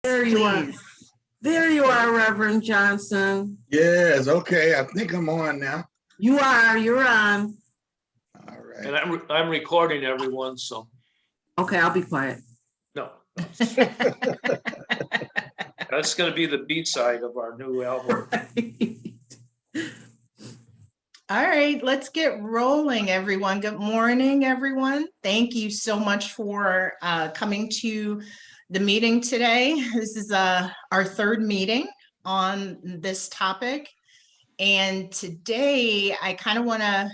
There you are. Please. There you are, Reverend Johnson. Yes, okay. I think I'm on now. You are. You're on. All right. And I'm recording everyone, so Okay, I'll be quiet. no. That's going to be the B side of our new album. All right, let's get rolling, everyone. Good morning, everyone. Thank you so much for coming to the meeting today. This is our third meeting on this topic. And today I kind of want to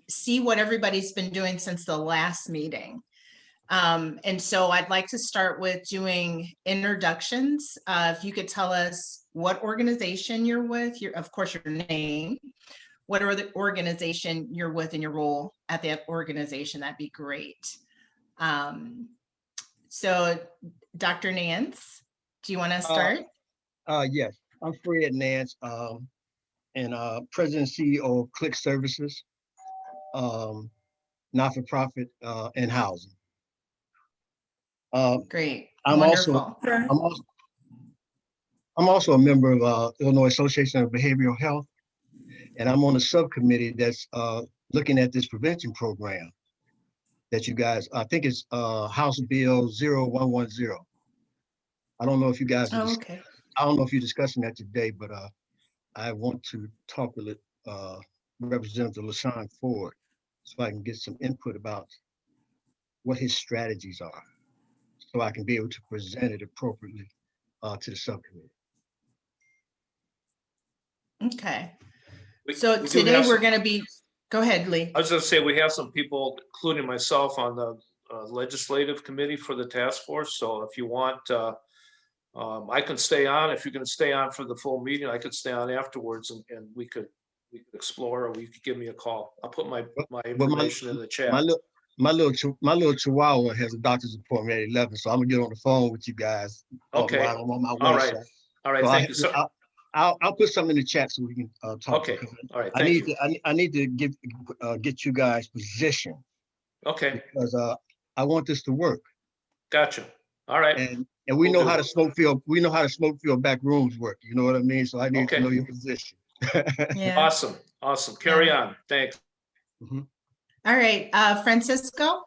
see what everybody's been doing since the last meeting. And so I'd like to start with doing introductions. If you could tell us what organization you're with, of course, your name, what organization you're with and your role at that organization, that'd be great. So Dr. Nance, do you want to start? Yes, I'm Fred Nance, and President and CEO of Click Services, not-for-profit and housing. Great. I'm Wonderful. I'm also a member of Illinois Association of Behavioral Health, and I'm on a subcommittee that's looking at this prevention program that you guys, I think it's House Bill 0110. I don't know if you guys, Okay. I don't know if you're discussing that today, but I want to talk with Representative LaShawn Ford so I can get some input about what his strategies are, so I can be able to present it appropriately to the subcommittee. Okay. So today we're going to be, go ahead, Lee. I was going to say, we have some people, including myself, on the legislative committee for the task force. So if you want, I can stay on. If you're going to stay on for the full meeting, I could stay on afterwards, and we could explore, or you could give me a call. I'll put my information in the chat. My little chihuahua has a doctor's appointment at 11, so I'm gonna get on the phone with you guys. Okay. While I'm on my way. All right. All right. So Thank you, sir. I'll put something in the chat so we can talk. Okay. All right. Thank you. I need to get you guys positioned. Okay. Because I want this to work. Gotcha. All right. And we know how the smoke field back rooms work. You know what I mean? So I need to know your position. Yeah. Awesome. Awesome. Carry on. Thanks. Mm-hmm. All right, Francisco.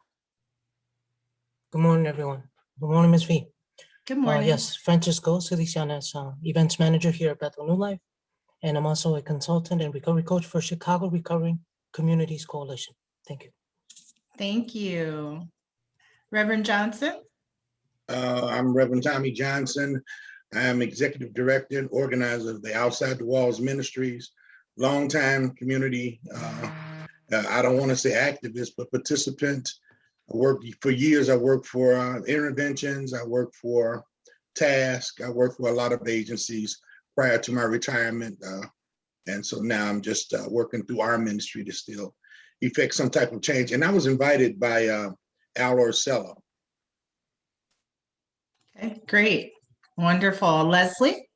Good morning, everyone. Good morning, Ms. V. Good morning. Yes, Francisco Felicianes, events manager here at Bethel New Life, and I'm also a consultant and recovery coach for Chicago Recovering Communities Coalition. Thank you. Thank you. Reverend Johnson. I'm Reverend Tommy Johnson. I am executive director and organizer of the Outside the Walls Ministries, longtime community. I don't want to say activist, but participant. I worked for years. I worked for interventions. I worked for TASK. I worked for a lot of agencies prior to my retirement. And so now I'm just working through our ministry to still effect some type of change. And I was invited by Al Orsello. Okay, great. Wonderful. Leslie.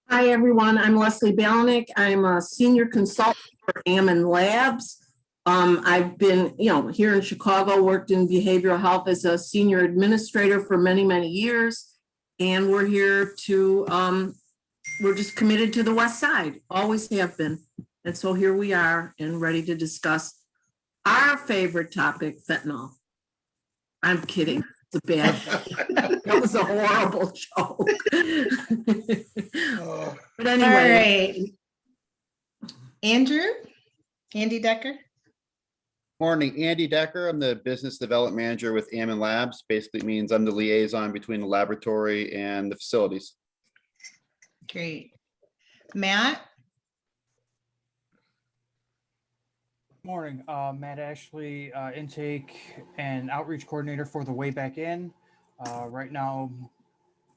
Hi, everyone. I'm Leslie Balnick. I'm a senior consultant for Ammon Labs. I've been, here in Chicago, worked in behavioral health as a senior administrator for many, many years. And we're here to, we're just committed to the West Side, always have been. And so here we are and ready to discuss our favorite topic, fentanyl. I'm kidding. It's a bad, that was a horrible joke. But anyway. All right. Andy Decker. Morning, Andy Decker. I'm the business development manager with Ammon Labs. Basically means I'm the liaison between the laboratory and the facilities. Great. Matt. Morning, Matt Ashley, intake and outreach coordinator for the Way Back In. Right now,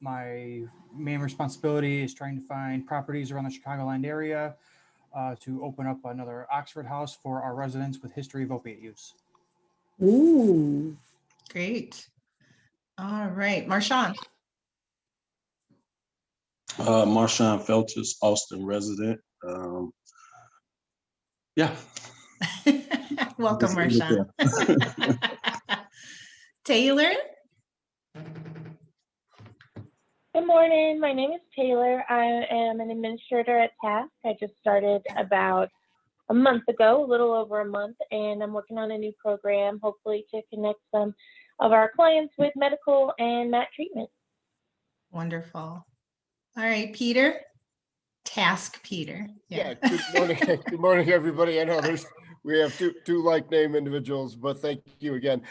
my main responsibility is trying to find properties around the Chicagoland area to open up another Oxford house for our residents with history of opiate use. Ooh. Great. All right, Marshawn. Marshawn Feltus, Austin resident. Yeah. Welcome, Marshawn. Taylor. Good morning. My name is Taylor. I am an administrator at Task. I just started about a month ago, a little over a month, and I'm working on a new program, hopefully to connect some of our clients with medical and MAT treatment. Wonderful. All right, Peter. Task Peter. Yeah, good morning. Good morning, everybody. I know we have two like name individuals, but thank you again.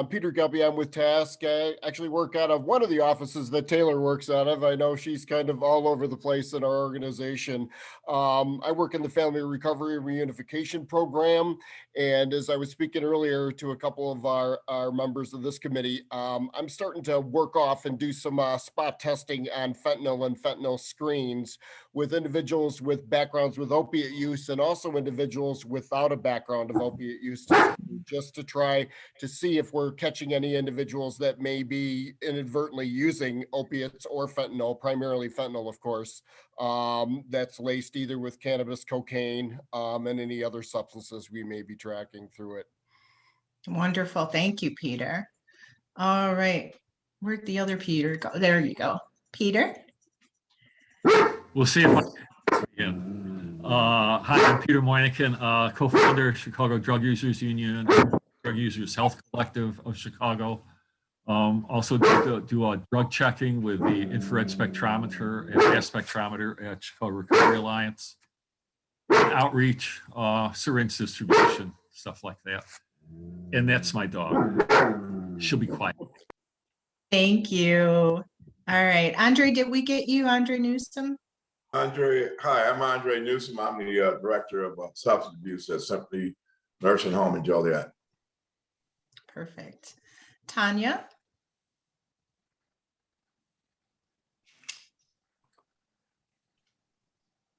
Peter Guppy, I'm with Task. I actually work out of one of the offices that Taylor works out of. I know she's kind of all over the place in our organization. I work in the Family Recovery and Reunification Program. And as I was speaking earlier to a couple of our members of this committee, I'm starting to work off and do some spot testing on fentanyl and fentanyl screens with individuals with backgrounds with opiate use and also individuals without a background of opiate use, just to try to see if we're catching any individuals that may be inadvertently using opiates or fentanyl, primarily fentanyl, of course, that's laced either with cannabis, cocaine, and any other substances we may be tracking through it. Wonderful. Thank you, Peter. All right. Where'd the other Peter go? There you go. Peter? We'll see if I can. Hi, I'm Peter Moynihan, co-founder of Chicago Drug Users Union, Drug Users Health Collective of Chicago. Also do a drug checking with the infrared spectrometer and mass spectrometer at Chicago Recovery Alliance. Outreach, syringe distribution, stuff like that. And that's my dog. She'll be quiet. Thank you. All right. Andre, did we get you, Andre Newsom? Andre, hi, I'm Andre Newsom. I'm the director of substance abuse at Symphony Nursing Home in Joliet. Perfect. Tanya?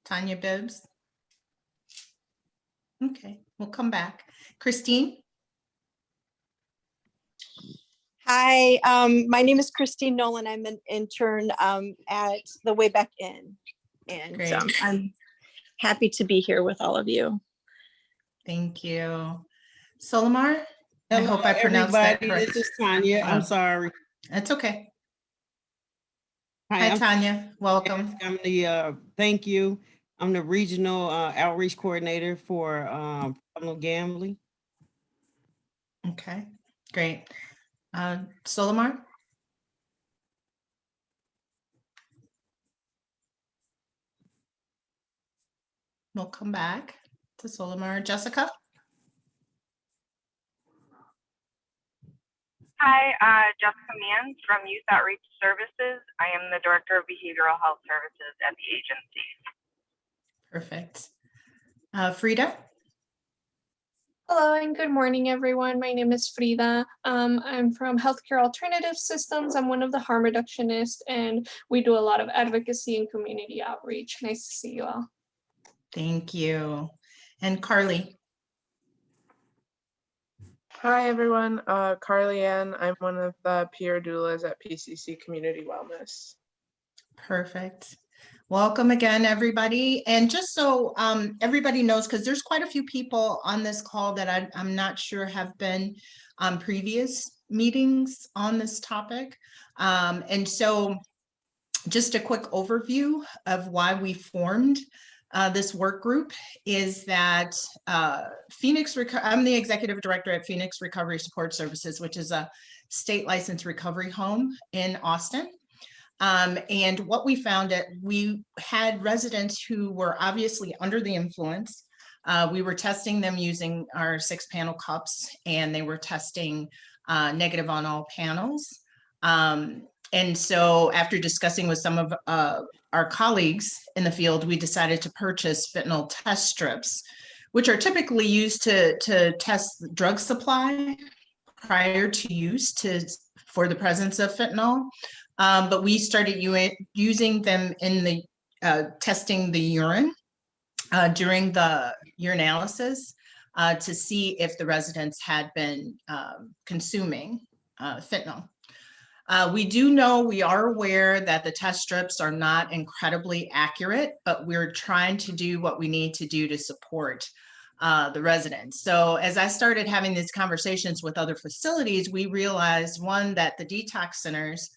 Tanya Bibbs? Okay, we'll come back. Christine? Hi, my name is Christine Nolan. I'm an intern at the Way Back Inn, and I'm happy to be here with all of you. Thank you. Solomar? I Hello, hope I pronounced that everybody. correct. This is Tanya. I'm sorry. That's okay. Hi, Hi, Tanya. Welcome. I'm the thank you. I'm the regional outreach coordinator for criminal gambling. Okay, great. Solomar? We'll come back to Solomar. Jessica? Hi, Jessica Mann from Youth Outreach Services. I am the Director of Behavioral Health Services at the agency. Perfect. Frida? Hello and good morning, everyone. My name is Frida. I'm from Healthcare Alternative Systems. I'm one of the harm reductionists, and we do a lot of advocacy and community outreach. Nice to see you all. Thank you. And Carly? Hi, everyone. Carly Ann. I'm one of the peer doulas at PCC Community Wellness. Perfect. Welcome again, everybody. And just so everybody knows, because there's quite a few people on this call that I'm not sure have been on previous meetings on this topic. And so just a quick overview of why we formed this work group is that I'm the executive director at Phoenix Recovery Support Services, which is a state licensed recovery home in Austin. And what we found we had residents who were obviously under the influence. We were testing them using our 6-panel cups, and they were testing negative on all panels. And so after discussing with some of our colleagues in the field, we decided to purchase fentanyl test strips, which are typically used to test drug supply prior to use for the presence of fentanyl. But we started using them in the testing the urine during the urinalysis to see if the residents had been consuming fentanyl. We are aware that the test strips are not incredibly accurate, but we're trying to do what we need to do to support the residents. So as I started having these conversations with other facilities, we realized, one, that the detox centers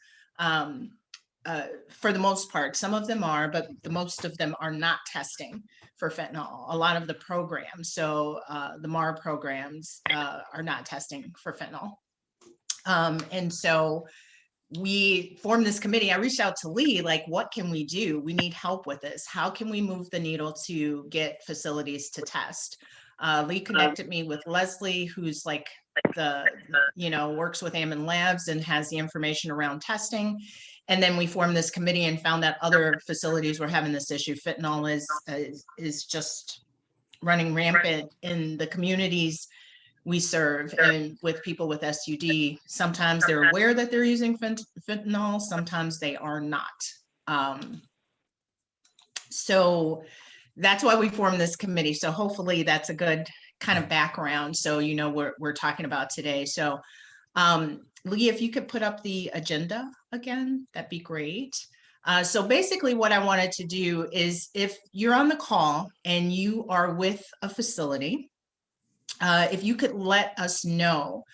for the most part, some of them are, but the most of them are not testing for fentanyl. A lot of the programs, so the MAR programs are not testing for fentanyl. And so we formed this committee. I reached out to Lee, like, what can we do? We need help with this. How can we move the needle to get facilities to test? Lee connected me with Leslie, who's like works with Ammon Labs and has the information around testing. And then we formed this committee and found that other facilities were having this issue. Fentanyl is just running rampant in the communities we serve, and with people with SUD. Sometimes they're aware that they're using fentanyl, sometimes they are not. So that's why we formed this committee. So hopefully that's a good kind of background, so you know what we're talking about today. So Lee, if you could put up the agenda again, that'd be great. So basically what I wanted to do is, if you're on the call and you are with a facility, if you could let us know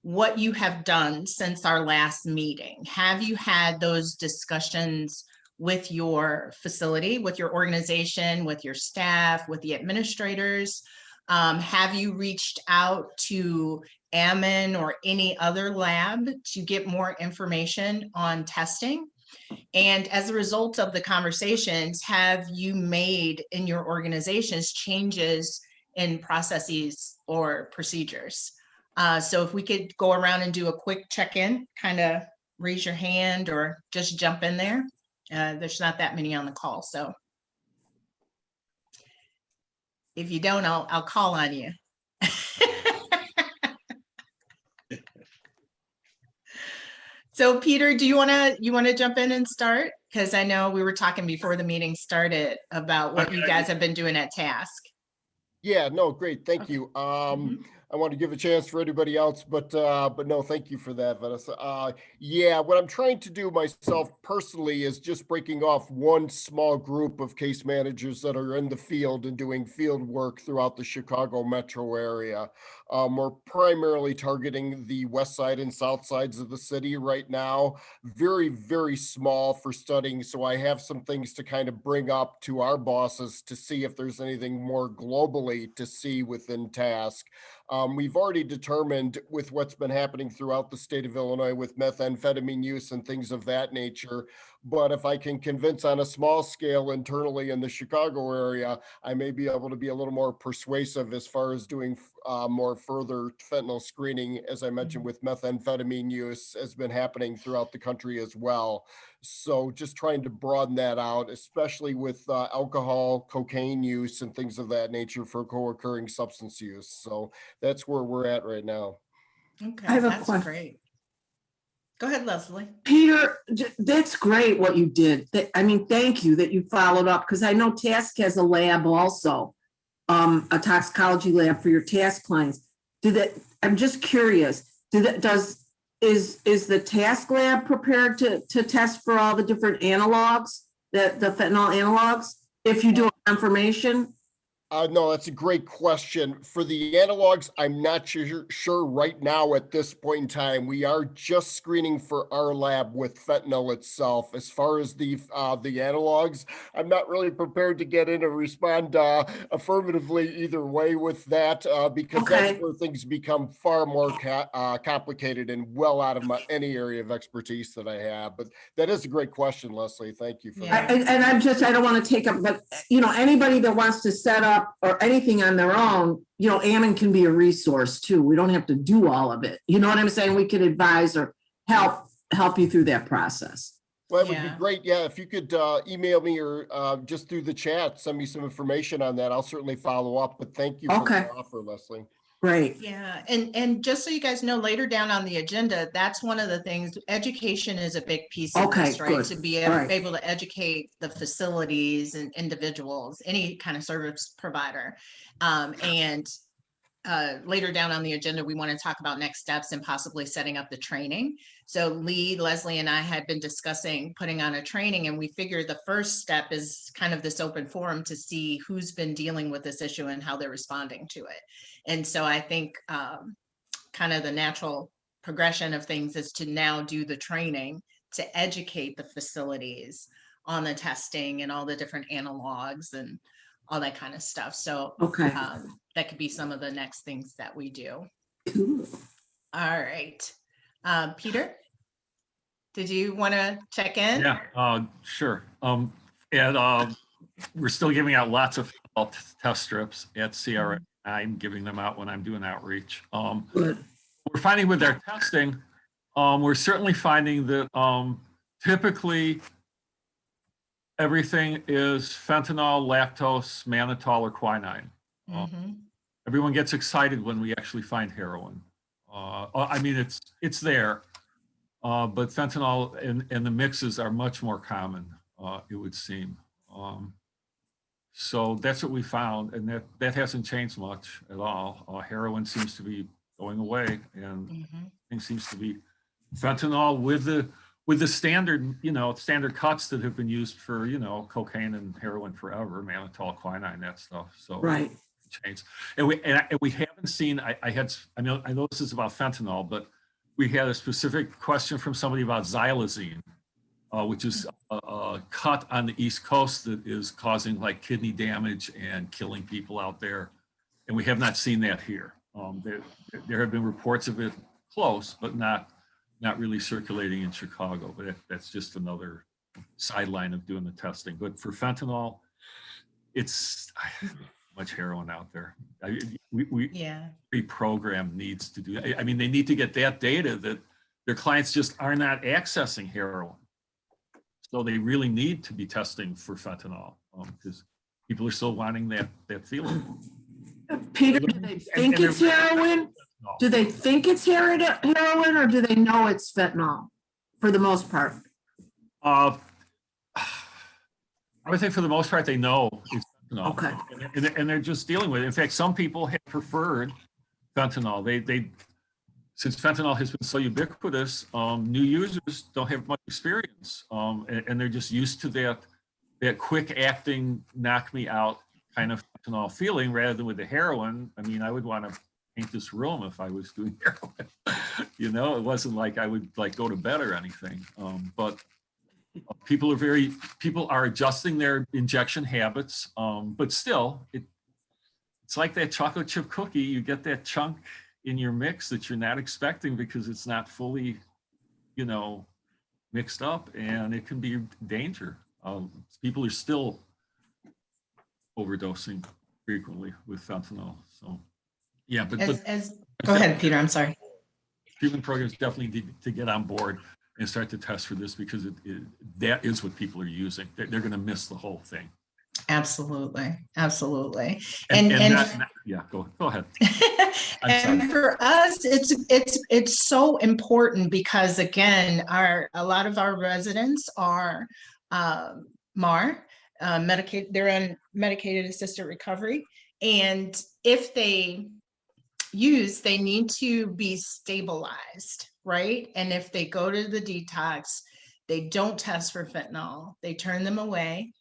what you have done since our last meeting. Have you had those discussions with your facility, with your organization, with your staff, with the administrators? Have you reached out to Ammon or any other lab to get more information on testing? And as a result of the conversations, have you made in your organizations changes in processes or procedures? So if we could go around and do a quick check-in, kind of raise your hand or just jump in there. There's not that many on the call, so if you don't, I'll call on you. So Peter, do you want to jump in and start? Because I know we were talking before the meeting started about what you guys have been doing at Task. Yeah, no, great. Thank you. I want to give a chance for anybody else, but no, thank you for that, Vanessa. Yeah, what I'm trying to do myself personally is just breaking off one small group of case managers that are in the field and doing field work throughout the Chicago metro area. We're primarily targeting the west side and south sides of the city right now. Very, very small for studying. So I have some things to kind of bring up to our bosses to see if there's anything more globally to see within Task. We've already determined with what's been happening throughout the state of Illinois with methamphetamine use and things of that nature. But if I can convince on a small scale internally in the Chicago area, I may be able to be a little more persuasive as far as doing more further fentanyl screening, as I mentioned, with methamphetamine use has been happening throughout the country as well. So just trying to broaden that out, especially with alcohol, cocaine use and things of that nature for co-occurring substance use. So that's where we're at right now. Okay, I have a that's question. great. Go ahead, Leslie. Peter, that's great what you did. I mean, thank you that you followed up, because I know Task has a lab also, a toxicology lab for your Task clients. I'm just curious, is the Task lab prepared to test for all the different analogs, the fentanyl analogs, if you do a confirmation? No, that's a great question. For the analogs, I'm not sure right now at this point in time. We are just screening for our lab with fentanyl itself. As far as the analogs, I'm not really prepared to get in and respond affirmatively either way with that because that's where things become far more complicated and well out of any area of expertise that I have. But that is a great question, Leslie. Thank you for that. And I don't want to take up, but anybody that wants to set up or anything on their own, Ammon can be a resource too. We don't have to do all of it. You know what I'm saying? We could advise or help you through that process. Well, it would be great. Yeah, if you could email me or just through the chat, send me some information on that. I'll certainly follow up. But thank you for the offer, Leslie. Great. Yeah, and just so you guys know, later down on the agenda, that's one of the things, education is a big piece of this, right? Good. To be able to educate the facilities and individuals, any kind of service provider. And later down on the agenda, we want to talk about next steps and possibly setting up the training. So Lee, Leslie, and I had been discussing putting on a training, and we figured the first step is kind of this open forum to see who's been dealing with this issue and how they're responding to it. And so I think kind of the natural progression of things is to now do the training to educate the facilities on the testing and all the different analogs and all that kind of stuff. So Okay. that could be some of the next things that we do. Cool. All right. Peter, did you want to check in? Yeah, sure. And we're still giving out lots of test strips at CRA. I'm giving them out when I'm doing outreach. Good. We're finding with our testing, we're certainly finding that typically everything is fentanyl, lactose, mannitol, or quinine. Everyone gets excited when we actually find heroin. I mean, it's there, but fentanyl and the mixes are much more common, it would seem. So that's what we found, and that hasn't changed much at all. Heroin seems to be going away, and things seems to be fentanyl with the standard, standard cuts that have been used for, cocaine and heroin forever, mannitol, quinine, that stuff. So Right. Changed. And we haven't seen, I know this is about fentanyl, but we had a specific question from somebody about xylazine, which is a cut on the East Coast that is causing like kidney damage and killing people out there. And we have not seen that here. There have been reports of it close, but not really circulating in Chicago. But that's just another sideline of doing the testing. But for fentanyl, it's much heroin out there. Every program needs to do. I mean, they need to get that data that their clients just are not accessing heroin. So they really need to be testing for fentanyl because people are still wanting that feeling. Peter, do they think it's heroin? Do they think it's heroin, or do they know it's fentanyl for the most part? I would think for the most part they know it's fentanyl. Okay. And they're just dealing with it. In fact, some people have preferred fentanyl. They since fentanyl has been so ubiquitous, new users don't have much experience, and they're just used to that quick acting, knock me out kind of fentanyl feeling rather than with the heroin. I mean, I would want to paint this room if I was doing heroin. It wasn't like I would like go to bed or anything. But people are adjusting their injection habits, but still, it's like that chocolate chip cookie. You get that chunk in your mix that you're not expecting because it's not fully, mixed up, and it can be danger. People are still overdosing frequently with fentanyl. So, yeah, but go ahead, Peter. I'm sorry. Treatment programs definitely need to get on board and start to test for this because that is what people are using. They're going to miss the whole thing. Absolutely. Yeah, go ahead. And for us, it's so important because again, a lot of our residents are MAR, they're on medicated assisted recovery, and if they use, they need to be stabilized, right? And if they go to the detox, they don't test for fentanyl, they turn them away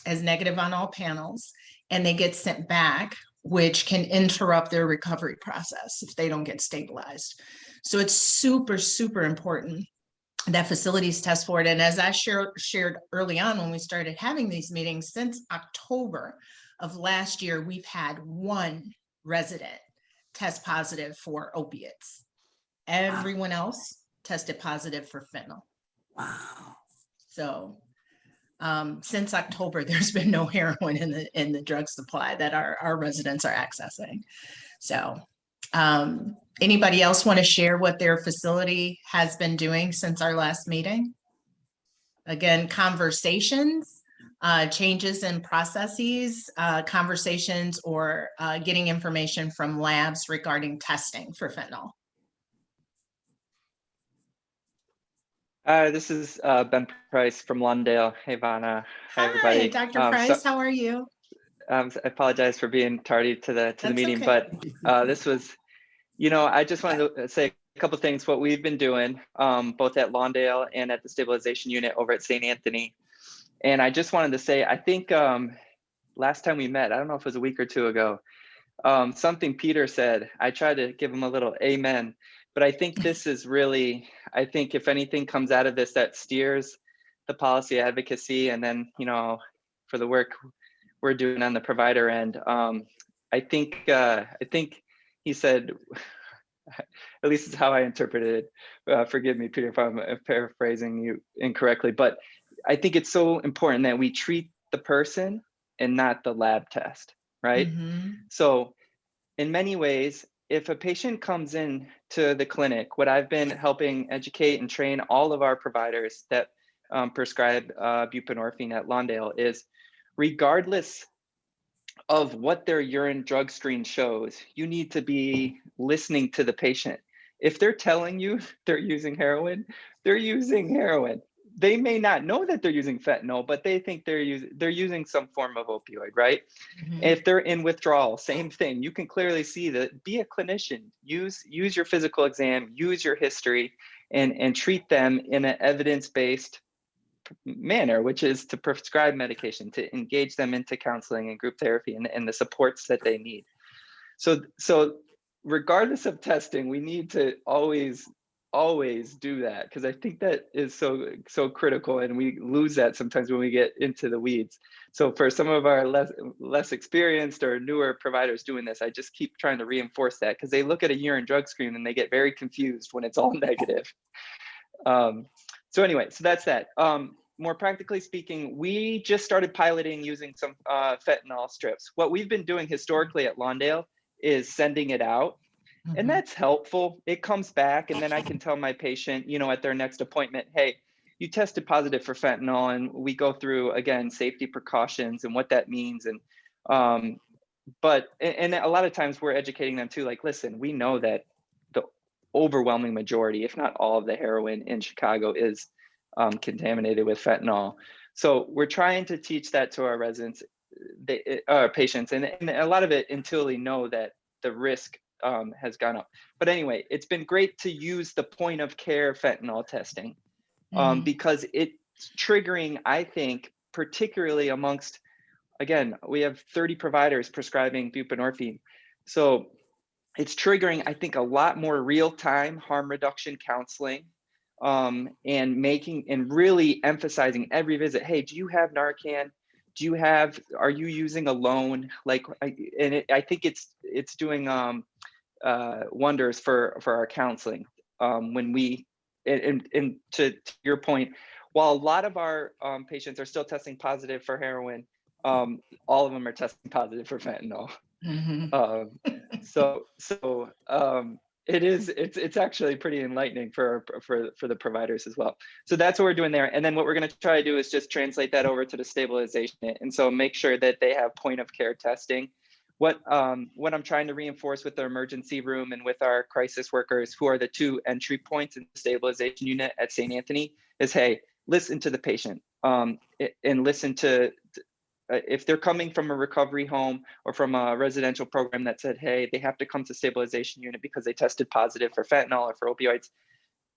as negative on all panels, and they get sent back, which can interrupt their recovery process if they don't get stabilized. So it's super, super important that facilities test for it. And as I shared early on when we started having these meetings, since October of last year, we've had one resident test positive for opiates. Everyone else tested positive for fentanyl. Wow. So since October, there's been no heroin in the drug supply that our residents are accessing. So anybody else want to share what their facility has been doing since our last meeting? Again, conversations, changes in processes, conversations, or getting information from labs regarding testing for fentanyl. This is Ben Price from Lawndale. Hey, Vanna. Hi, everybody. Hi, Dr. Price. How are you? I apologize for being tardy to the meeting, okay. But this was, I just wanted to say a couple of things. What we've been doing, both at Lawndale and at the stabilization unit over at St. Anthony. And I just wanted to say, I think last time we met, I don't know if it was a week or two ago, something Peter said, I tried to give him a little amen. But I think this is really I think if anything comes out of this that steers the policy advocacy, and then, you know, for the work we're doing on the provider end, I think he said, at least it's how I interpreted it. Forgive me, Peter, if I'm paraphrasing you incorrectly, but I think it's so important that we treat the person and not the lab test, right? So in many ways, if a patient comes in to the clinic, what I've been helping educate and train all of our providers that prescribe buprenorphine at Lawndale is, regardless of what their urine drug screen shows, you need to be listening to the patient. If they're telling you they're using heroin, they're using heroin. They may not know that they're using fentanyl, but they think they're using some form of opioid, right? If they're in withdrawal, same thing. You can clearly see that. Be a clinician. Use your physical exam, use your history, and treat them in an evidence-based manner, which is to prescribe medication, to engage them into counseling and group therapy and the supports that they need. So regardless of testing, we need to always do that, because I think that is so critical, and we lose that sometimes when we get into the weeds. So for some of our less experienced or newer providers doing this, I just keep trying to reinforce that, because they look at a urine drug screen and they get very confused when it's all negative. So anyway, so that's that. More practically speaking, we just started piloting using some fentanyl strips. What we've been doing historically at Lawndale is sending it out. And that's helpful. It comes back, and then I can tell my patient, you know, at their next appointment, hey, you tested positive for fentanyl, and we go through, again, safety precautions and what that means. And but a lot of times we're educating them too, like, listen, we know that the overwhelming majority, if not all, of the heroin in Chicago is contaminated with fentanyl. So we're trying to teach that to our residents, our patients, and a lot of it until they know that the risk has gone up. But anyway, it's been great to use the point of care fentanyl testing because it's triggering, I think, particularly amongst, again, we have 30 providers prescribing buprenorphine. So it's triggering, I think, a lot more real-time harm reduction counseling, and really emphasizing every visit. Hey, do you have Narcan? Are you using alone? Like, I think it's doing wonders for our counseling when we, and to your point, while a lot of our patients are still testing positive for heroin, all of them are testing positive for fentanyl. It's actually pretty enlightening for the providers as well. So that's what we're doing there. And then what we're going to try to do is just translate that over to the stabilization. And so make sure that they have point of care testing. What I'm trying to reinforce with the emergency room and with our crisis workers, who are the two entry points in the stabilization unit at St. Anthony, is, hey, listen to the patient, and listen to, if they're coming from a recovery home or from a residential program that said, hey, they have to come to stabilization unit because they tested positive for fentanyl or for opioids.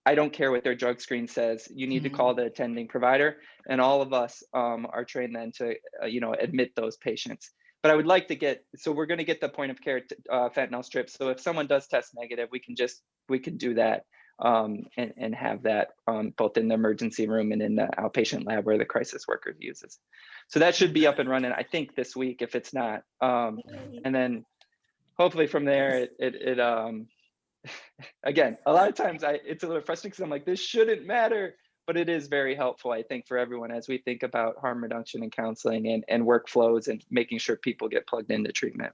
I don't care what their drug screen says. You need to call the attending provider, and all of us are trained then to, admit those patients. But I would like to get, so we're going to get the point of care fentanyl strips. So if someone does test negative, we can do that and have that both in the emergency room and in the outpatient lab where the crisis worker uses. So that should be up and running, I think, this week, if it's not. And then hopefully from there, it again, a lot of times it's a little frustrating because I'm like, this shouldn't matter, but it is very helpful, I think, for everyone as we think about harm reduction and counseling and workflows and making sure people get plugged into treatment.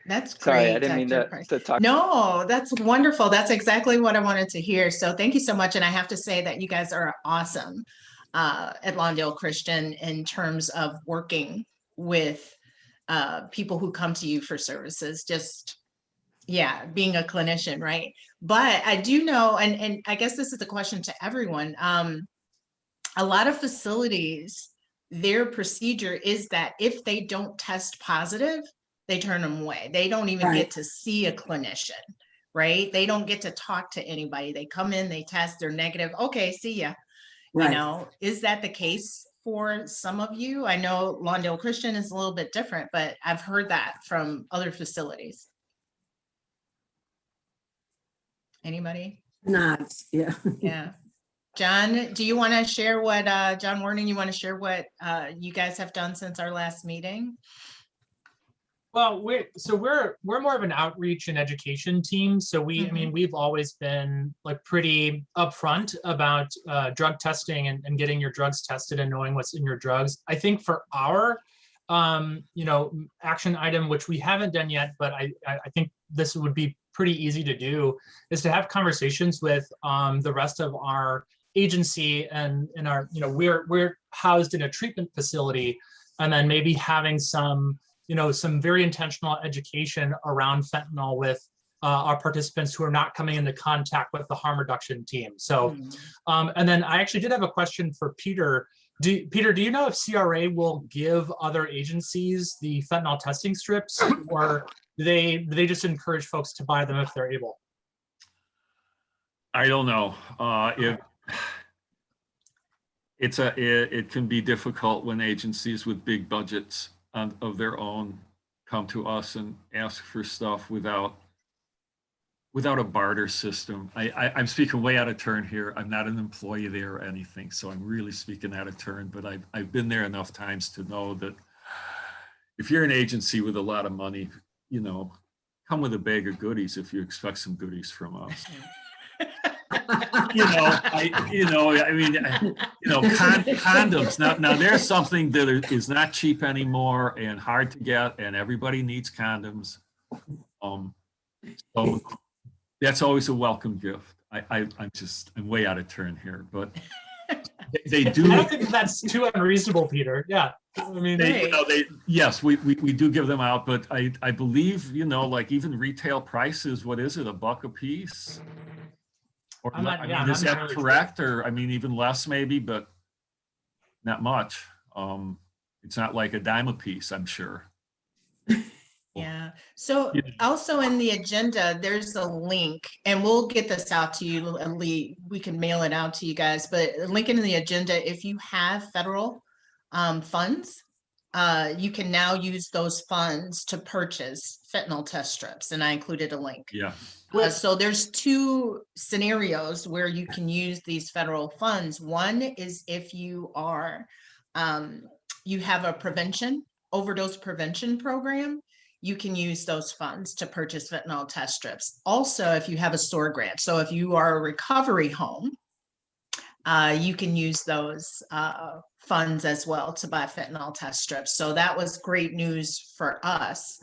That's great. Sorry, I didn't mean to talk. No, that's wonderful. That's exactly what I wanted to hear. So thank you so much. And I have to say that you guys are awesome at Lawndale Christian in terms of working with people who come to you for services. Just, yeah, being a clinician, right? But I do know, and I guess this is the question to everyone, a lot of facilities, their procedure is that if they don't test positive, they turn them away. They don't even get to see a clinician, right? They don't get to talk to anybody. They come in, they test, they're negative. Okay, see ya. You know, is that the case for some of you? I know Lawndale Christian is a little bit different, but I've heard that from other facilities. Anybody? Nods, yeah. Yeah. John, do you want to share what, John Warning, you want to share what you guys have done since our last meeting? Well, we're more of an outreach and education team. So I mean, we've always been like pretty upfront about drug testing and getting your drugs tested and knowing what's in your drugs. I think for our, action item, which we haven't done yet, but I think this would be pretty easy to do, is to have conversations with the rest of our agency and our, we're housed in a treatment facility, and then maybe having some very intentional education around fentanyl with our participants who are not coming into contact with the harm reduction team. So, and then I actually did have a question for Peter. Peter, do you know if CRA will give other agencies the fentanyl testing strips, or do they just encourage folks to buy them if they're able? I don't know. It can be difficult when agencies with big budgets of their own come to us and ask for stuff without a barter system. I'm speaking way out of turn here. I'm not an employee there or anything, so I'm really speaking out of turn, but I've been there enough times to know that if you're an agency with a lot of money, come with a bag of goodies if you expect some goodies from us. Condoms. Now there's something that is not cheap anymore and hard to get, and everybody needs condoms. So that's always a welcome gift. I'm way out of turn here, but they do. I don't think that's too unreasonable, Peter. Yeah, I mean, yes, we do give them out, but I believe like even retail prices. What is it? $1 a piece? Or is that correct? Or I mean, even less maybe, but not much. It's not like a dime a piece, I'm sure. Yeah. So also in the agenda, there's a link, and we'll get this out to you, Lee. We can mail it out to you guys, but a link in the agenda, if you have federal funds, you can now use those funds to purchase fentanyl test strips, and I included a link. Yeah. So there's two scenarios where you can use these federal funds. One is if you are, you have a overdose prevention program, you can use those funds to purchase fentanyl test strips. Also, if you have a SOAR grant, so if you are a recovery home, you can use those funds as well to buy fentanyl test strips. So that was great news for us.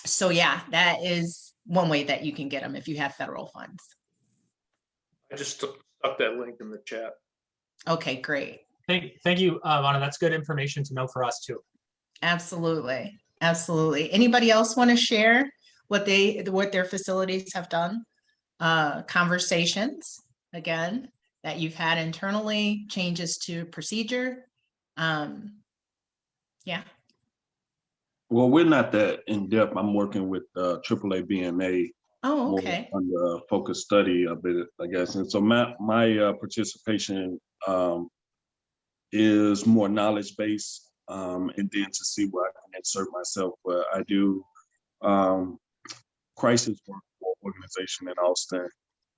So yeah, that is one way that you can get them if you have federal funds. I just stuck that link in the chat. Okay, great. Thank you, Vonna. That's good information to know for us too. Absolutely. Absolutely. Anybody else want to share what their facilities have done? Conversations, again, that you've had internally, changes to procedure. Yeah. Well, we're not that in depth. I'm working with AAA BMA. Oh, okay. On the focus study of it, I guess. And so my participation is more knowledge-based, and then to see where I can insert myself. But I do crisis work for an organization in Austin.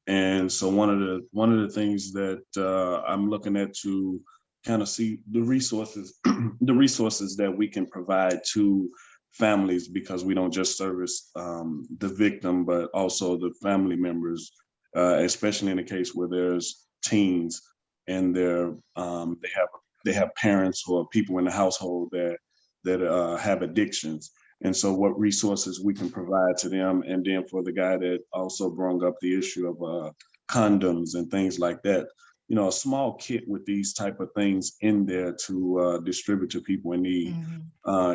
And so one of the things that I'm looking at to kind of see the resources that we can provide to families, because we don't just service the victim, but also the family members, especially in the case where there's teens and they have parents or people in the household that have addictions. And so what resources we can provide to them. And then for the guy that also brought up the issue of condoms and things like that, a small kit with these type of things in there to distribute to people in need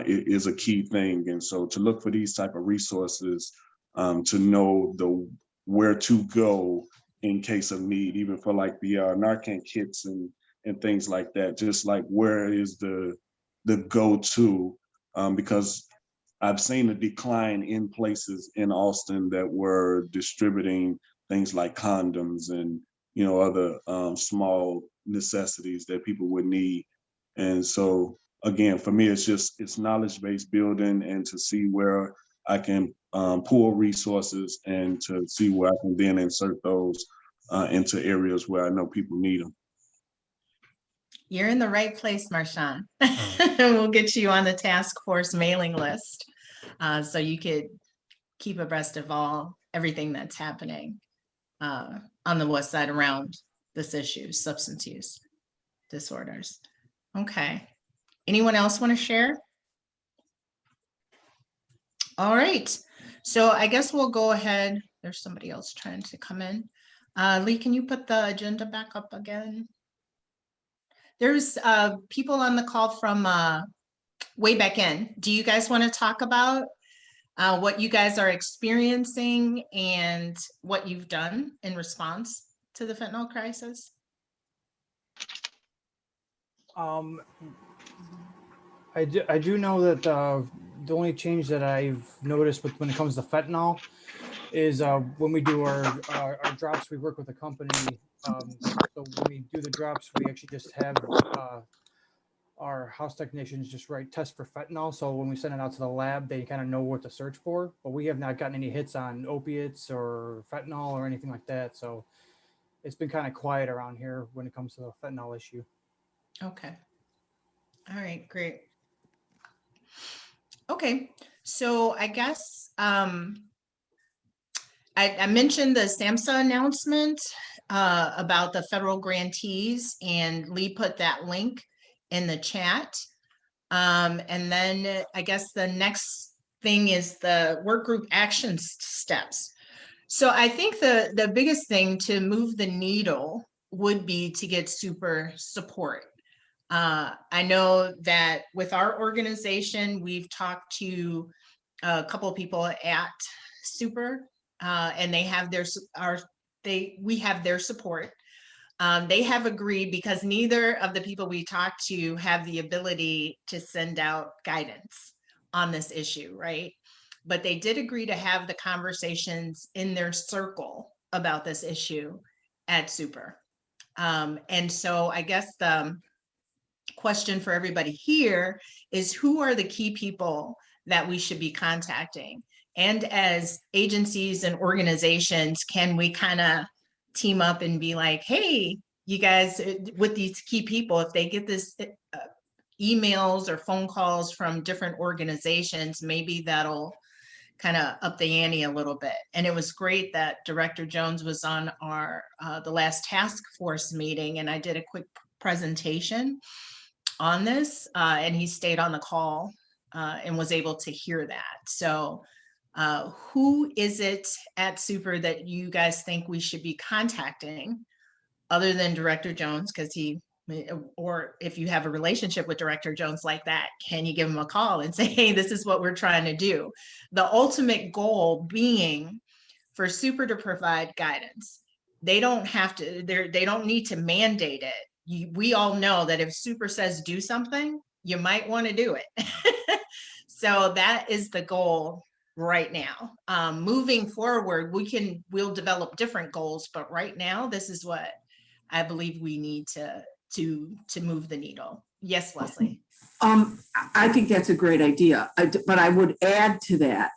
is a key thing. And so to look for these type of resources, to know where to go in case of need, even for like the Narcan kits and things like that, just like where is the go-to, because I've seen a decline in places in Austin that were distributing things like condoms and other small necessities that people would need. And so again, for me, it's knowledge-based building and to see where I can pool resources and to see where I can then insert those into areas where I know people need them. You're in the right place, Marshawn. We'll get you on the task force mailing list so you could keep abreast of everything that's happening on the west side around this issue, substance use disorders. Okay. Anyone else want to share? All right. So I guess we'll go ahead. There's somebody else trying to come in. Lee, can you put the agenda back up again? There's people on the call from way back in. Do you guys want to talk about what you guys are experiencing and what you've done in response to the fentanyl crisis? I do know that the only change that I've noticed when it comes to fentanyl is when we do our drops, we work with a company. So when we do the drops, we actually just have our house technicians just test for fentanyl. So when we send it out to the lab, they kind of know what to search for. But we have not gotten any hits on opiates or fentanyl or anything like that. So it's been kind of quiet around here when it comes to the fentanyl issue. Okay. All right, great. Okay, so I guess I mentioned the SAMHSA announcement about the federal grantees, and Lee put that link in the chat. And then I guess the next thing is the work group action steps. So I think the biggest thing to move the needle would be to get super support. I know that with our organization, we've talked to a couple of people at Super, and they have we have their support. They have agreed, because neither of the people we talked to have the ability to send out guidance on this issue, right? But they did agree to have the conversations in their circle about this issue at Super. And so I guess the question for everybody here is, who are the key people that we should be contacting? And as agencies and organizations, can we kind of team up and be like, hey, you guys, with these key people, if they get this emails or phone calls from different organizations, maybe that'll kind of up the ante a little bit. And it was great that Director Jones was on the last task force meeting, and I did a quick presentation on this, and he stayed on the call and was able to hear that. So who is it at Super that you guys think we should be contacting other than Director Jones? Because or if you have a relationship with Director Jones like that, can you give him a call and say, hey, this is what we're trying to do? The ultimate goal being for Super to provide guidance. They don't have to, they don't need to mandate it. We all know that if Super says do something, you might want to do it. So that is the goal right now. Moving forward, we'll develop different goals, but right now, this is what I believe we need to move the needle. Yes, Leslie. I think that's a great idea, but I would add to that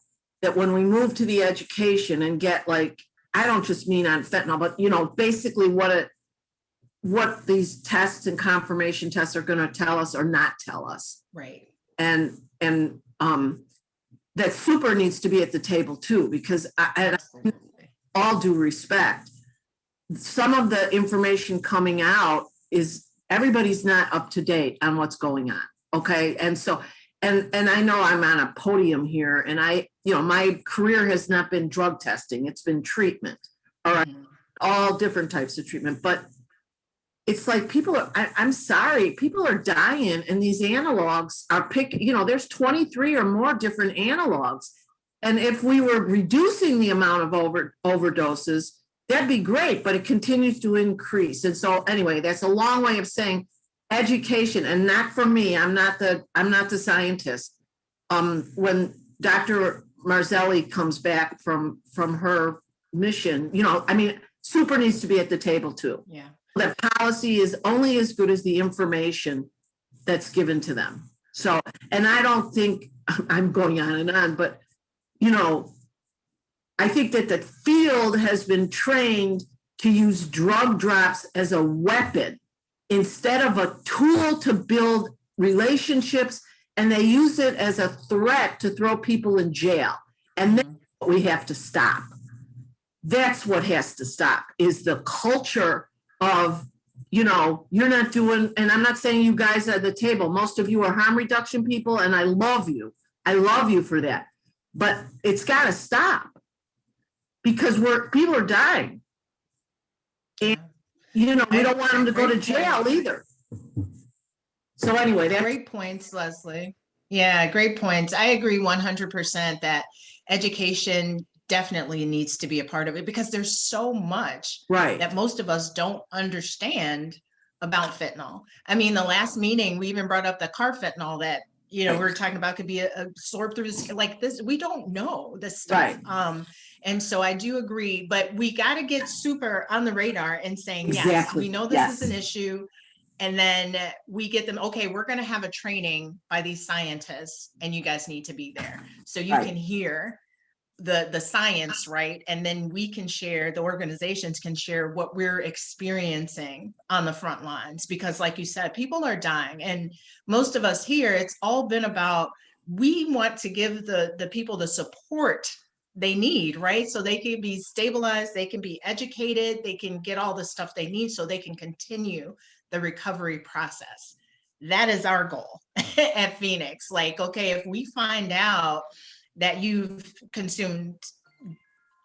when we move to the education and get, like, I don't just mean on fentanyl, but basically what these tests and confirmation tests are going to tell us or not tell us. Right. And that Super needs to be at the table too, because all due respect, some of the information coming out is everybody's not up to date on what's going on. Okay. And so, and I know I'm on a podium here, and my career has not been drug testing. It's been treatment, all right, all different types of treatment, but it's like I'm sorry, people are dying, and these analogs are there's 23 or more different analogs. And if we were reducing the amount of overdoses, that'd be great, but it continues to increase. And so anyway, that's a long way of saying education, and not for me. I'm not the scientist. When Dr. Marzelli comes back from her mission, Super needs to be at the table too. Yeah. That policy is only as good as the information that's given to them. So, and I don't think I'm going on and on, but you know, I think that the field has been trained to use drug drops as a weapon instead of a tool to build relationships, and they use it as a threat to throw people in jail. And that's what we have to stop. That's what has to stop, is the culture of, you know, you're not doing, and I'm not saying you guys at the table, most of you are harm reduction people, and I love you. I love you for that. But it's gotta stop. Because people are dying. And, you know, we don't want them to go to jail either. So anyway, that's Great points, Leslie. Yeah, great points. I agree 100% that education definitely needs to be a part of it, because there's so much right that most of us don't understand about fentanyl. I mean, the last meeting, we even brought up the carfentanil that, you know, we were talking about could be absorbed through this, like this. We don't know this stuff. Right. And so I do agree, but we got to get super on the radar and saying, yes, Exactly. we know this Yes. is an issue. And then we get them, okay, we're going to have a training by these scientists and you guys need to be there. So you Right. can hear the science, right? And then we can share, the organizations can share what we're experiencing on the front lines, because like you said, people are dying. And most of us here, it's all been about, we want to give the people the support they need, right? So they can be stabilized, they can be educated, they can get all the stuff they need so they can continue the recovery process. That is our goal at Phoenix. Like, okay, if we find out that you've consumed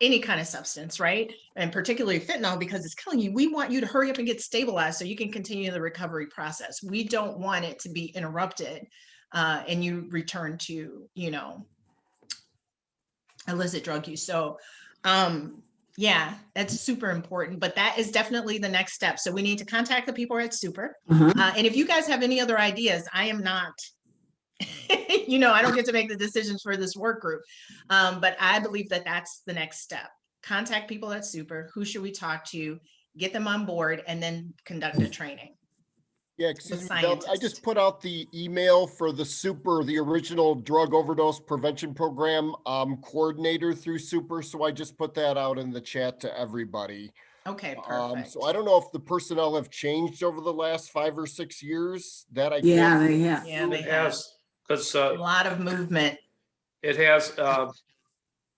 any kind of substance, right? And particularly fentanyl, because it's killing you, we want you to hurry up and get stabilized so you can continue the recovery process. We don't want it to be interrupted and you return to, you know, illicit drug use. So yeah, that's super important, but that is definitely the next step. So we need to contact the people at Super. And if you guys have any other ideas, I am not, you know, I don't get to make the decisions for this work group. But I believe that that's the next step. Contact people at Super. Who should we talk to? Get them on board and then conduct a training. Yeah, excuse me, Bel, I just put out the email for the Super, the original drug overdose prevention program coordinator through Super. So I just put that out in the chat to everybody. Okay, perfect. So I don't know if the personnel have changed over the last 5 or 6 years. That I Yeah, can't. they have. Yeah, they It have has, because a lot of movement. it has,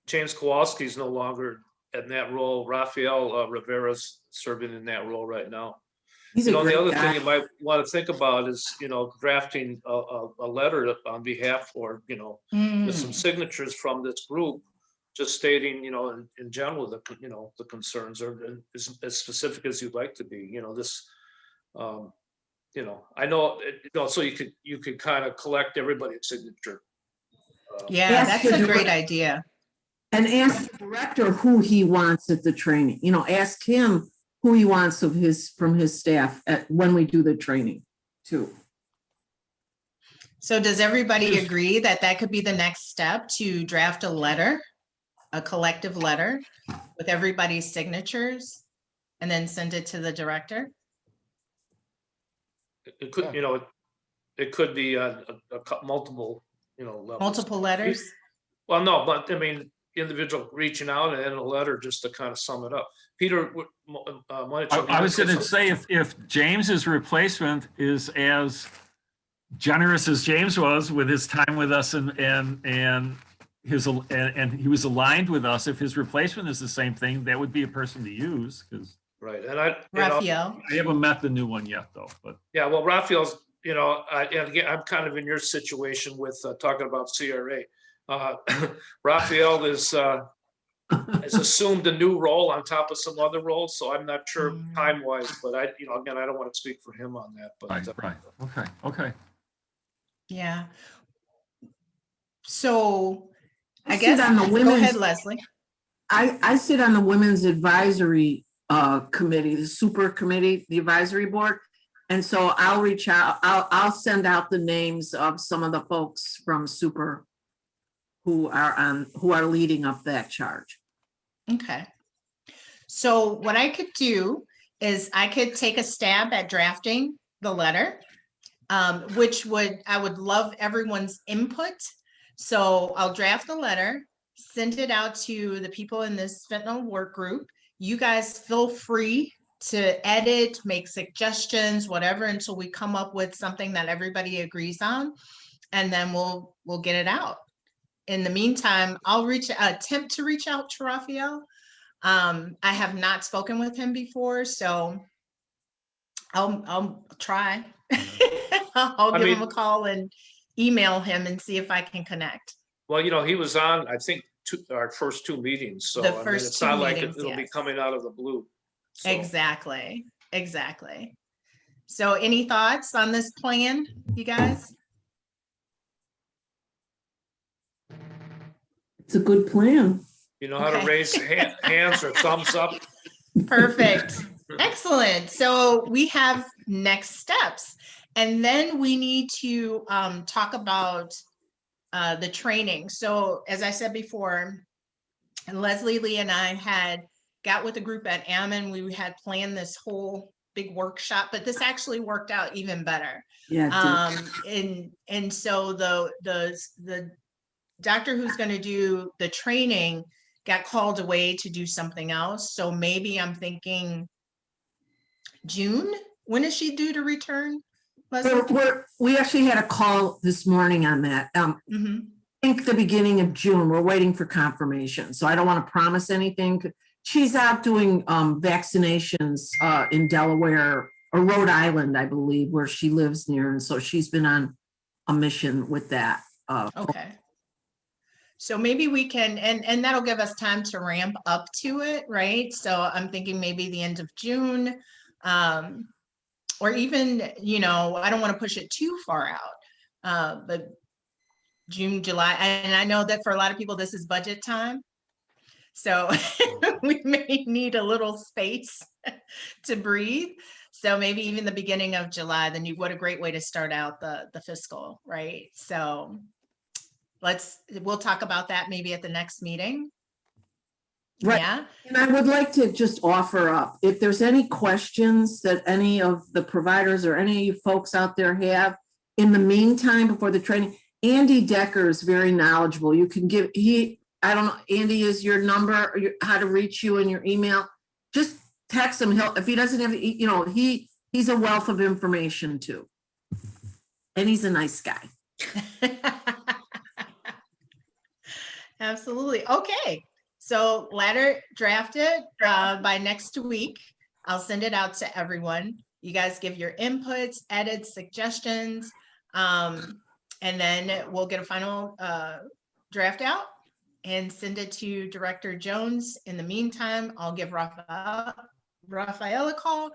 James Kowalski's no longer in that role. Rafael Rivera's serving in that role right now. He's You a know, the great other guy. thing you might want to think about is, you know, drafting a letter on behalf, or, you know, with some signatures from this group, just stating, you know, in general, you know, the concerns, or as specific as you'd like to be, you know, this, you know, I know, you know, so you could kind of collect everybody's signature. Yeah, Ask that's the a great direct- idea. And ask the director who he wants at the training. You know, ask him who he wants from his staff when we do the training too. So does everybody agree that that could be the next step, to draft a letter, a collective letter with everybody's signatures and then send it to the director? It could, you know, it could be multiple, you know, levels. Multiple letters? Well, no, but I mean, individual reaching out and then a letter just to kind of sum it up. Peter, why don't you? I was going to say, if James's replacement is as generous as James was with his time with us, and he was aligned with us, if his replacement is the same thing, that would be a person to use. Because right, and I Raphael. I haven't met the new one yet, though. But yeah, well, Raphael's, you know, and again, I'm kind of in your situation with talking about CRA. Raphael has assumed a new role on top of some other roles, so I'm not sure time wise, but you know, again, I don't want to speak for him on that. But right, okay. Yeah. So I sit guess, on the go women's- ahead, Leslie. I sit on the Women's Advisory Committee, the Super Committee, the advisory board. And so I'll reach out, I'll send out the names of some of the folks from Super who are leading up that charge. Okay. So what I could do is I could take a stab at drafting the letter, which I would love everyone's input. So I'll draft the letter send it out to the people in this fentanyl work group. You guys feel free to edit, make suggestions, whatever, until we come up with something that everybody agrees on, and then we'll get it out. In the meantime, I'll attempt to reach out to Raphael. I have not spoken with him before, so I'll try. I'll give him a call and email him and see if I can connect. Well, you know, he was on, I think, our first two meetings, so The I mean, first it's two not like meetings, it'll be yes. coming out of the blue. So, Exactly. So any thoughts on this plan, you guys? It's a good plan. you know how to Okay. raise hands or thumbs up? Perfect. Excellent. So we have next steps. And then we need to talk about the training. So as I said before, Leslie Lee and I had got with a group at Ammon. We had planned this whole big workshop, but this actually worked out even better. Yeah, And so the doctor who's going to do the training got called away to do something else. So maybe I'm thinking June. When is she due to return? we actually had a call this morning on that. I think the beginning of June. We're waiting for confirmation, so I don't want to promise anything. She's out doing vaccinations in Delaware or Rhode Island, I believe, where she lives near, and so she's been on a mission with that. Okay. So maybe we can, and that'll give us time to ramp up to it, right? So I'm thinking maybe the end of June, or even, you know, I don't want to push it too far out, but June, July, and I know that for a lot of people, this is budget time. So we may need a little space to breathe. So maybe even the beginning of July, then what a great way to start out the fiscal, right? So we'll talk about that maybe at the next meeting. Right. Yeah. And I would like to just offer up, if there's any questions that any of the providers or any of you folks out there have, in the meantime, before the training, Andy Decker is very knowledgeable. You can give, I don't know, Andy, is your number, or how to reach you and your email? Just text him. If he doesn't have, you know, he's a wealth of information too. And he's a nice guy. Absolutely. Okay. So letter drafted by next week. I'll send it out to everyone. You guys give your inputs, edits, suggestions, and then we'll get a final draft out and send it to Director Jones. In the meantime, I'll give Raphael a call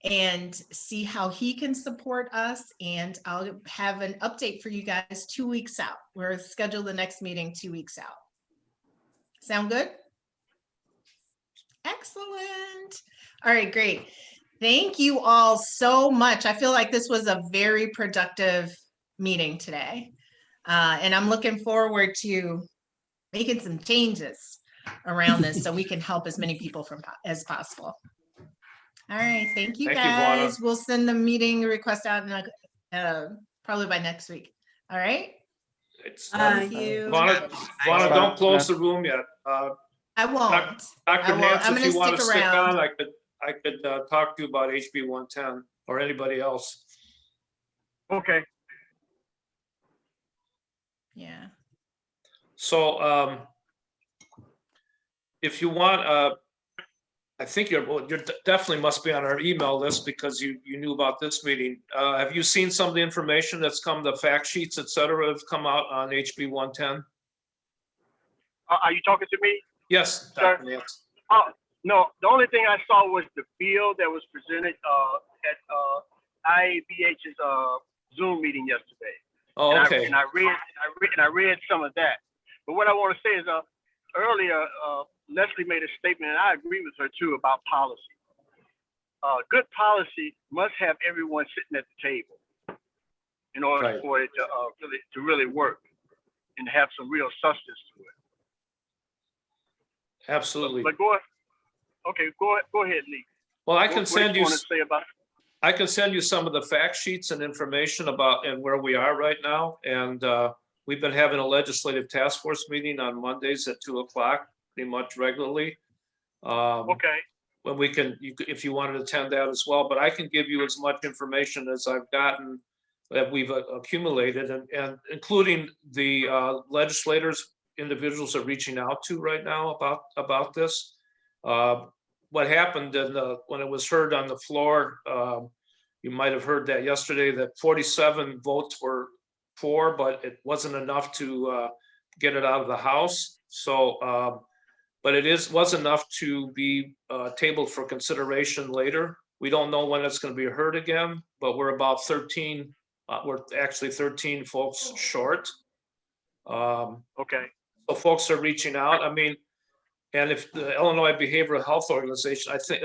and see how he can support us. And I'll have an update for you guys 2 weeks out. We're scheduled the next meeting 2 weeks out. Sound good? Excellent. All right, great. Thank you all so much. I feel like this was a very productive meeting today. And I'm looking forward to making some changes around this so we can help as many people as possible. All right, thank you guys. We'll send the meeting request out in probably by next week. All right. Thank you. Vonna, don't close the room yet. I won't. Dr. Nance, if you want to stick around. on, I could talk to you about HB 110 or anybody else. Okay. Yeah. So if you want, I think you're definitely must be on our email list because you knew about this meeting. Have you seen some of the information that's come, the fact sheets, et cetera, have come out on HB 110? Are you talking to me? Yes, Dr. Nance. No, the only thing I saw was the bill that was presented at IABH's Zoom meeting yesterday. Oh, okay. And I read some of that. But what I want to say is, earlier Leslie made a statement, and I agree with her too, about policy. Good policy must have everyone sitting at the table in order for it to really work and have some real substance to it. Absolutely. But go ahead, Lee. Well, I can send you. What do you want to say about it? I can send you some of the fact sheets and information about and where we are right now, and we've been having a legislative task force meeting on Mondays at 2:00, pretty much regularly. Okay. When we can, if you want to attend that as well, but I can give you as much information as I've gotten that we've accumulated, and including the legislators, individuals are reaching out to right now about this. What happened when it was heard on the floor, you might have heard that yesterday, that 47 votes were for, but it wasn't enough to get it out of the House. So, but it was enough to be tabled for consideration later. We don't know when it's going to be heard again, but we're about 13. We're actually 13 folks short. Okay. So folks are reaching out. I mean, and if the Illinois Behavioral Health Organization, I think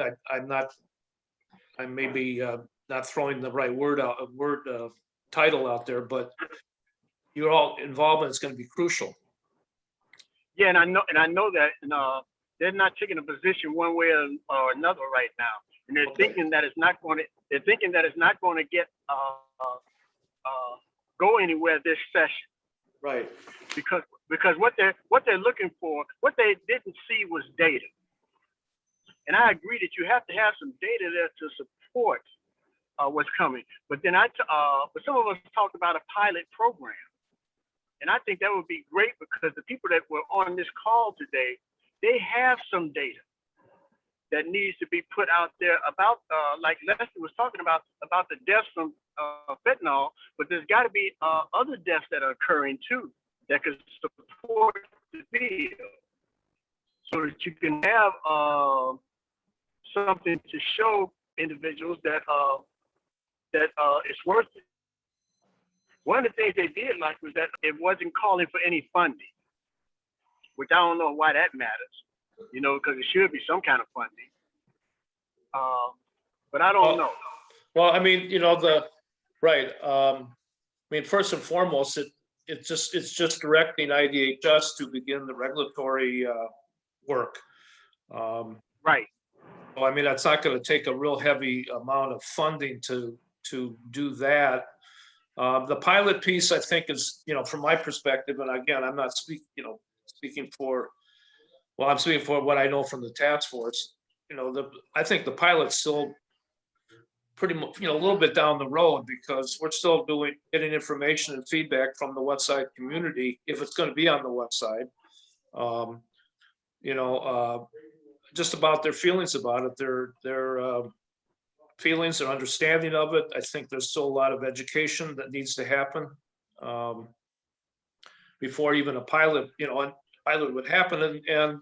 I may be not throwing the right title out there, but your all involvement is going to be crucial. Yeah, and I know that, and they're not taking a position one way or another right now, and they're thinking that it's not going to. They're thinking that it's not going to get go anywhere this session. Right. Because what they're looking for, what they didn't see was data. And I agree that you have to have some data there to support what's coming. But then but some of us talked about a pilot program. And I think that would be great because the people that were on this call today, they have some data that needs to be put out there about, like Leslie was talking about the deaths from fentanyl, but there's got to be other deaths that are occurring too that could support the bill, so that you can have something to show individuals that it's worth it. One of the things they did like was that it wasn't calling for any funding, which I don't know why that matters, because it should be some kind of funding. But I don't know. Well, I mean, right. I mean, first and foremost, it's just directing IDHS to begin the regulatory work. Right. So, I mean, that's not going to take a real heavy amount of funding to do that. The pilot piece, I think, is, from my perspective, and again, I'm not speaking for what I know from the task force. I think the pilot's still pretty much, a little bit down the road, because we're still getting information and feedback from the website community, if it's going to be on the website. Just about their feelings about it, their feelings, their understanding of it. I think there's still a lot of education that needs to happen before even a pilot would happen. And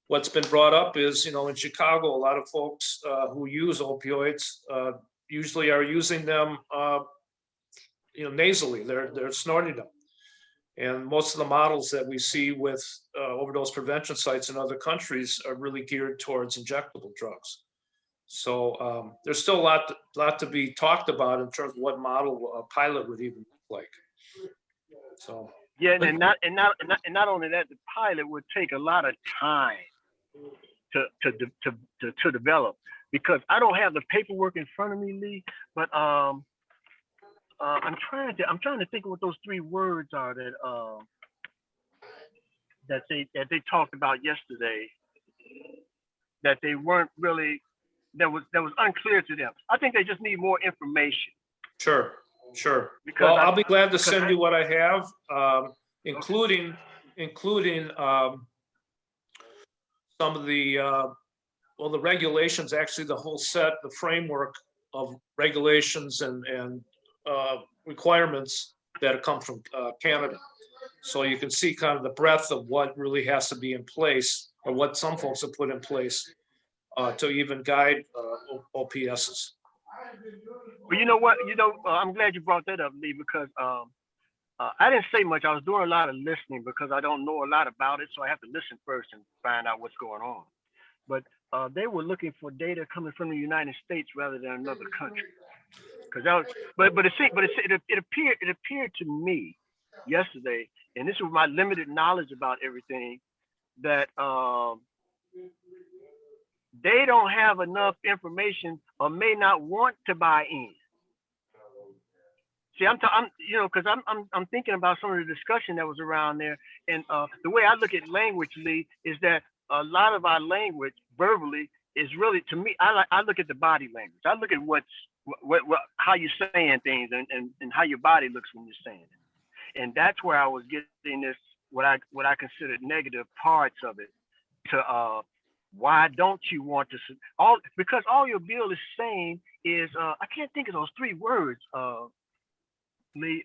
what's been brought up is, in Chicago, a lot of folks who use opioids usually are using them, nasally. They're snorting them. And most of the models that we see with overdose prevention sites in other countries are really geared towards injectable drugs. So there's still a lot to be talked about in terms of what model a pilot would even look like. So yeah, and not only that, the pilot would take a lot of time to develop, because I don't have the paperwork in front of me, Lee, but I'm trying to think of what those 3 words are that they talked about yesterday, that they weren't really, that was unclear to them. I think they just need more information. Sure. Because I'll be glad to send you what I have, including some of the the regulations, actually the whole set, the framework of regulations and requirements that come from Canada. So you can see kind of the breadth of what really has to be in place, or what some folks have put in place to even guide OPSs. Well, you know what? I'm glad you brought that up, Lee, because I didn't say much. I was doing a lot of listening because I don't know a lot about it, so I have to listen first and find out what's going on. But they were looking for data coming from the United States rather than another country. It appeared to me yesterday, and this was my limited knowledge about everything, that they don't have enough information or may not want to buy in. See, because I'm thinking about some of the discussion that was around there, and the way I look at language, Lee, is that a lot of our language verbally is really, to me, I look at the body language. I look at what how you're saying things and how your body looks when you're saying it, and that's where I was getting this what I considered negative parts of it. To why don't you want to because all your bill is saying is I can't think of those three words. Lee,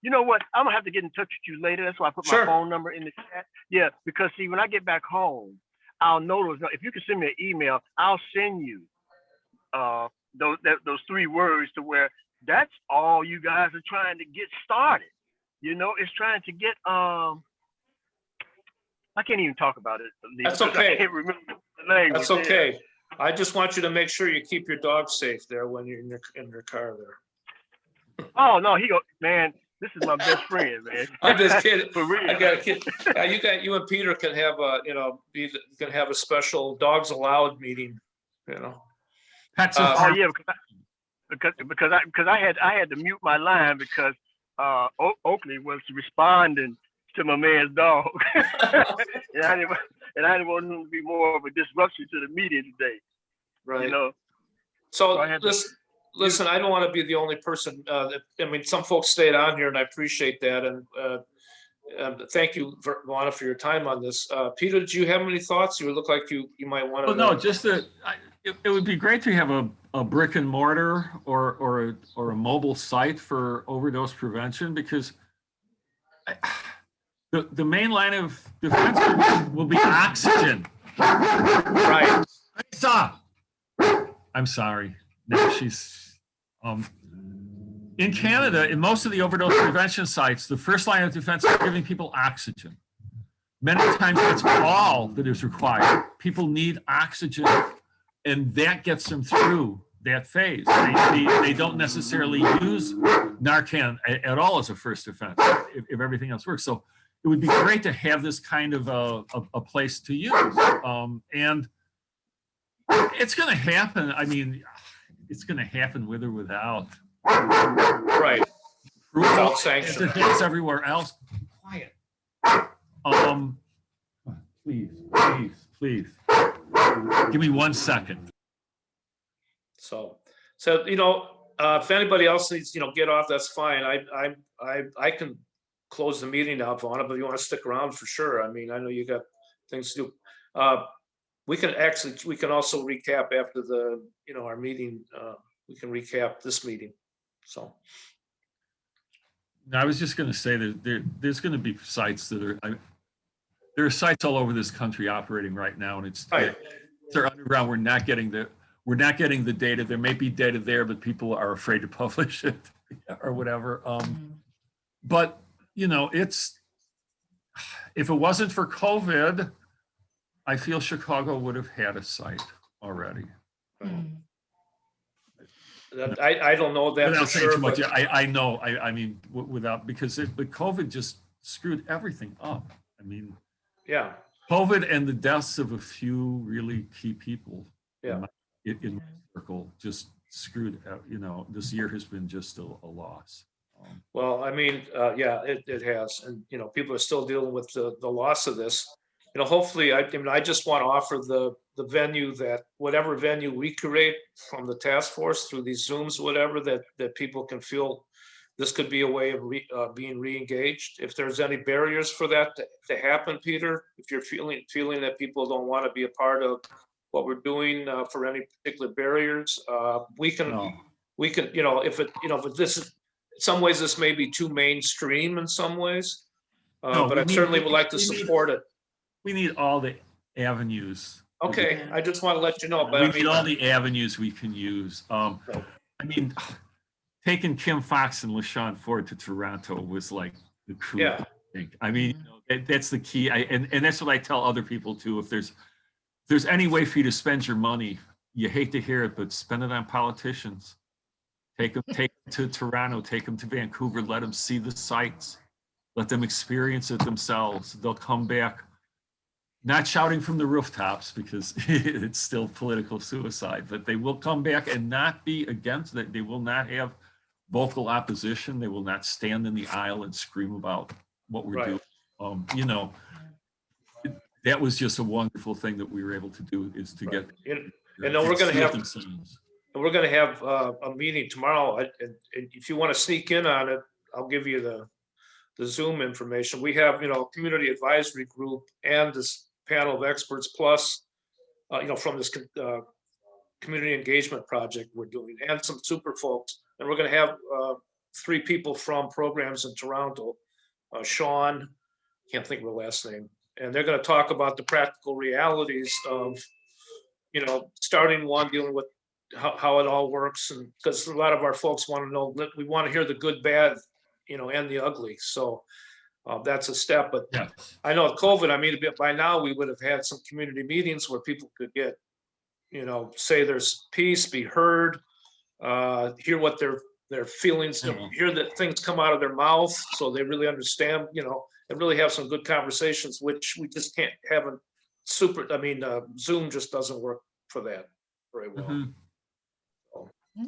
you know what? I'm gonna have to get in touch with you later. That's why I put my phone number in the chat. Yeah, because see, when I get back home, I'll know those. If you can send me an email, I'll send you those three words to where that's all you guys are trying to get started. You know, it's trying to get I can't even talk about it. Lee, That's okay. I can't remember the language. That's okay. I just want you to make sure you keep your dog safe there when you're in your car there. Oh no, man. This is my best friend, man. I'm just kidding. For real. I got a kid. You and Peter can have a special dogs allowed meeting. You know. Oh yeah, because I had to mute my line because Oakley was responding to my man's dog, and I didn't want him to be more of a disruption to the meeting today. Right. You know. So listen, I don't want to be the only person. I mean, some folks stayed on here, and I appreciate that. And thank you, Luana, for your time on this. Peter, do you have any thoughts? You look like you might want to. Well, no, just that it would be great to have a brick and mortar or a mobile site for overdose prevention, because the main line of defense will be oxygen. Right. Stop. I'm sorry. No, she's in Canada, in most of the overdose prevention sites, the first line of defense is giving people oxygen. Many times that's all that is required. People need oxygen, and that gets them through that phase. They don't necessarily use Narcan at all as a first defense if everything else works. So it would be great to have this kind of a place to use. And it's going to happen. I mean, it's going to happen with or without. Right. Without sanctions. It's everywhere else. Quiet. Please. Give me 1 second. So if anybody else needs, get off, that's fine. I can close the meeting now, Vaughn, but if you want to stick around, for sure. I mean, I know you got things to do. We can also recap after our meeting. We can recap this meeting. So. I was just going to say that there's going to be sites that are, there are sites all over this country operating right now, and they're underground. We're not getting the data. There may be data there, but people are afraid to publish it or whatever. But if it wasn't for COVID, I feel Chicago would have had a site already. I don't know that without for sure. Too much. I know. I mean, because COVID just screwed everything up. I mean, yeah. COVID and the deaths of a few really key people. Yeah. In my circle just screwed. This year has been just a loss. Well, I mean, it has, and people are still dealing with the loss of this. Hopefully, I just want to offer the venue, that whatever venue we create from the task force through these Zooms, whatever, that people can feel this could be a way of being re-engaged. If there's any barriers for that to happen, Peter, if you're feeling that people don't want to be a part of what we're doing for any particular barriers, we can, if this is, in some ways, this may be too mainstream in some ways, but I certainly would like to support it. We need all the avenues. Okay, I just want to let you know. But we need all the avenues we can use. I mean, taking Kim Fox and LaShawn Ford to Toronto was like the cool thing. I mean, that's the key. And that's what I tell other people too. If there's any way for you to spend your money, you hate to hear it, but spend it on politicians. Take them to Toronto, take them to Vancouver, let them see the sites, let them experience it themselves. They'll come back not shouting from the rooftops because it's still political suicide, but they will come back and not be against it. They will not have vocal opposition. They will not stand in the aisle and scream about what we're Right. doing. You know, that was just a wonderful thing that we were able to do, is to get. And then we're going to have, themselves. and we're going to have a meeting tomorrow. And if you want to sneak in on it, I'll give you the Zoom information. We have, you know, community advisory group and this panel of experts plus, you know, from this community engagement project we're doing, and some super folks. And we're going to have 3 people from programs in Toronto. Sean, can't think of the last name. And they're going to talk about the practical realities of, you know, starting one, dealing with how it all works. And because a lot of our folks want to know, we want to hear the good, bad, you know, and the ugly. So that's a step. But I know with COVID, I mean, by now we would have had some community meetings where people could get, you know, say their piece, be heard, hear what their feelings, hear that things come out of their mouth so they really understand, you know, and really have some good conversations, which we just can't have a Zoom just doesn't work for that very well.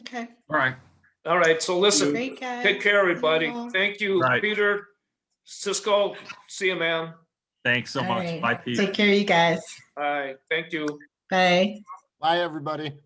Okay. All right. So listen, Great, guys. take care, everybody. Well. Thank you, Right. Peter, Cisco. See you, man. Thanks so All much. right. Bye, Pete. Take care, you guys. Bye. Thank you. Bye. Bye, everybody.